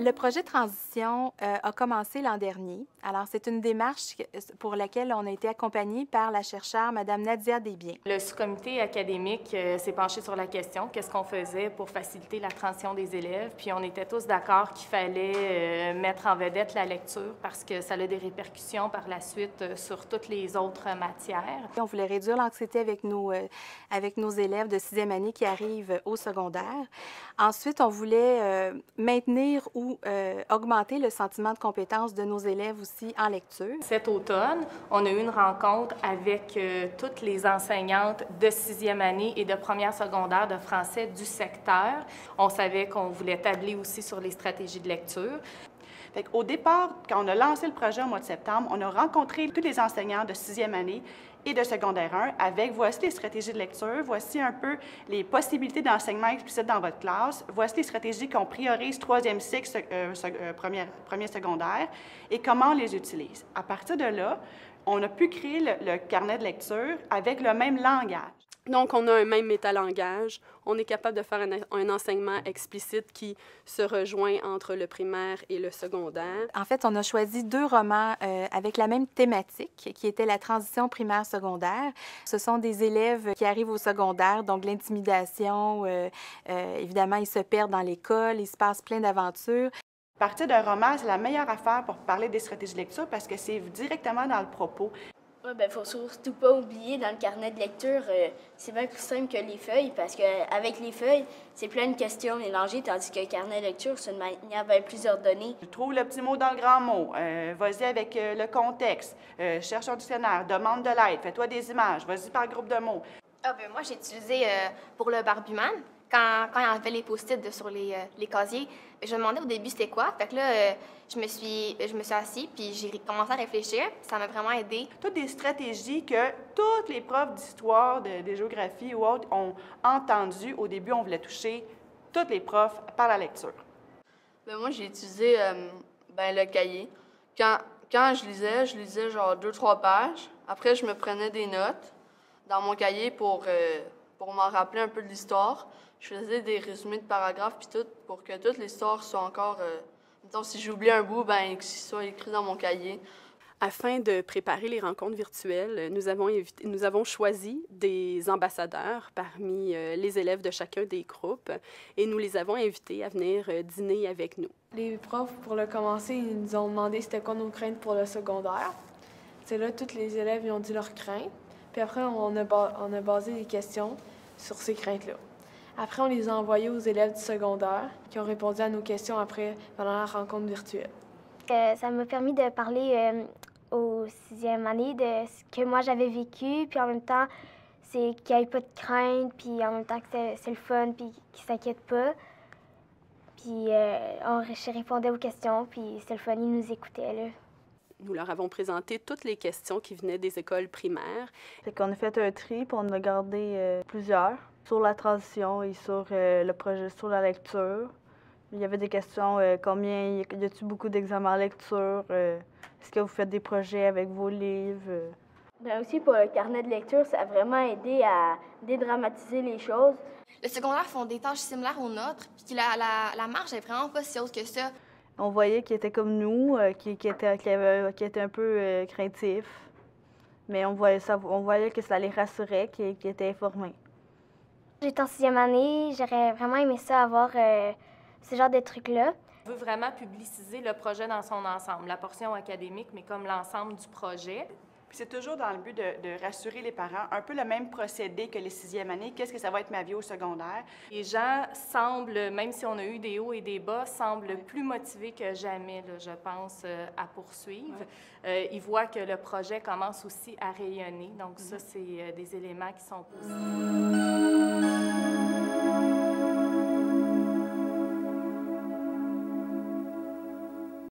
Le projet Transition a commencé l'an dernier. Alors, c'est une démarche pour laquelle on a été accompagné par la chercheure Mme Nadia Desbiens. Le sous-comité académique s'est penché sur la question, qu'est-ce qu'on faisait pour faciliter la transition des élèves, puis on était tous d'accord qu'il fallait mettre en vedette la lecture parce que ça a des répercussions par la suite sur toutes les autres matières. On voulait réduire l'anxiété avec nos élèves de 6e année qui arrivent au secondaire. Ensuite, on voulait maintenir ou augmenter le sentiment de compétence de nos élèves aussi en lecture. Cet automne, on a eu une rencontre avec toutes les enseignantes de 6e année et de première secondaire de français du secteur. On savait qu'on voulait tabler aussi sur les stratégies de lecture. Au départ, quand on a lancé le projet au mois de septembre, on a rencontré tous les enseignants de 6e année et de secondaire 1 avec voici les stratégies de lecture, voici un peu les possibilités d'enseignement explicite dans votre classe, voici les stratégies qu'on priorise 3e cycle, premier secondaire et comment on les utilise. À partir de là, on a pu créer le carnet de lecture avec le même langage. Donc, on a un même métalangage. On est capable de faire un enseignement explicite qui se rejoint entre le primaire et le secondaire. En fait, on a choisi 2 romans avec la même thématique, qui était la transition primaire-secondaire. Ce sont des élèves qui arrivent au secondaire, donc l'intimidation, évidemment, ils se perdent dans l'école, il se passe plein d'aventures. Partir d'un roman, c'est la meilleure affaire pour parler des stratégies de lecture parce que c'est directement dans le propos. Oui, bien, faut surtout pas oublier, dans le carnet de lecture, c'est bien plus simple que les feuilles, parce qu'avec les feuilles, c'est plein de questions mélangées, tandis que le carnet de lecture, c'est une manière bien plus ordonnée. Trouve le petit mot dans le grand mot, vas-y avec le contexte, cherche un dictionnaire, demande de l'aide, fais-toi des images, vas-y par groupe de mots. Ah, ben moi, j'ai utilisé pour le Barbuman, quand il enlevait les post-it sur les casiers, je me demandais au début c'était quoi. Fait que là, je me suis assise puis j'ai commencé à réfléchir. Ça m'a vraiment aidé. Toutes des stratégies que tous les profs d'histoire, de géographie ou autres ont entendues. Au début, on voulait toucher tous les profs par la lecture. Bien, moi, j'ai utilisé le cahier. Quand je lisais genre 2-3 pages. Après, je me prenais des notes dans mon cahier pour m'en rappeler un peu de l'histoire. Je faisais des résumés de paragraphes puis tout pour que toute l'histoire soit encore... mettons, si j'oublie un bout, ben qu'il soit écrit dans mon cahier. Afin de préparer les rencontres virtuelles, nous avons choisi des ambassadeurs parmi les élèves de chacun des groupes et nous les avons invités à venir dîner avec nous. Les profs, pour le commencer, ils nous ont demandé c'était quoi nos craintes pour le secondaire. C'est là, tous les élèves ils ont dit leurs craintes. Puis après, on a basé des questions sur ces craintes-là. Après, on les a envoyées aux élèves du secondaire qui ont répondu à nos questions après pendant la rencontre virtuelle. Ça m'a permis de parler aux 6e année de ce que moi j'avais vécu, puis en même temps, c'est qu'il n'y ait pas de crainte, puis en même temps que c'est le fun, puis qu'ils ne s'inquiètent pas. Puis je répondais aux questions, puis c'est le fun, ils nous écoutaient, là. Nous leur avons présenté toutes les questions qui venaient des écoles primaires. Fait qu'on a fait un tri, puis on en a gardé plusieurs sur la transition et sur le projet, sur la lecture. Il y avait des questions, combien, y a-t-il beaucoup d'examens en lecture? Est-ce que vous faites des projets avec vos livres? Bien aussi, pour le carnet de lecture, ça a vraiment aidé à dédramatiser les choses. Le secondaire font des tâches similaires aux nôtres, puis la marge est vraiment pas si haute que ça. On voyait qu'ils étaient comme nous, qui étaient un peu craintifs, mais on voyait que ça les rassurait, qu'ils étaient informés. J'étais en 6e année, j'aurais vraiment aimé ça avoir ce genre de trucs-là. On veut vraiment publiciser le projet dans son ensemble, la portion académique, mais comme l'ensemble du projet. Puis c'est toujours dans le but de rassurer les parents, un peu le même procédé que les 6e années. Qu'est-ce que ça va être ma vie au secondaire? Les gens semblent, même si on a eu des hauts et des bas, semblent plus motivés que jamais, là, je pense, à poursuivre. Ils voient que le projet commence aussi à rayonner. Donc ça, c'est des éléments qui sont positifs.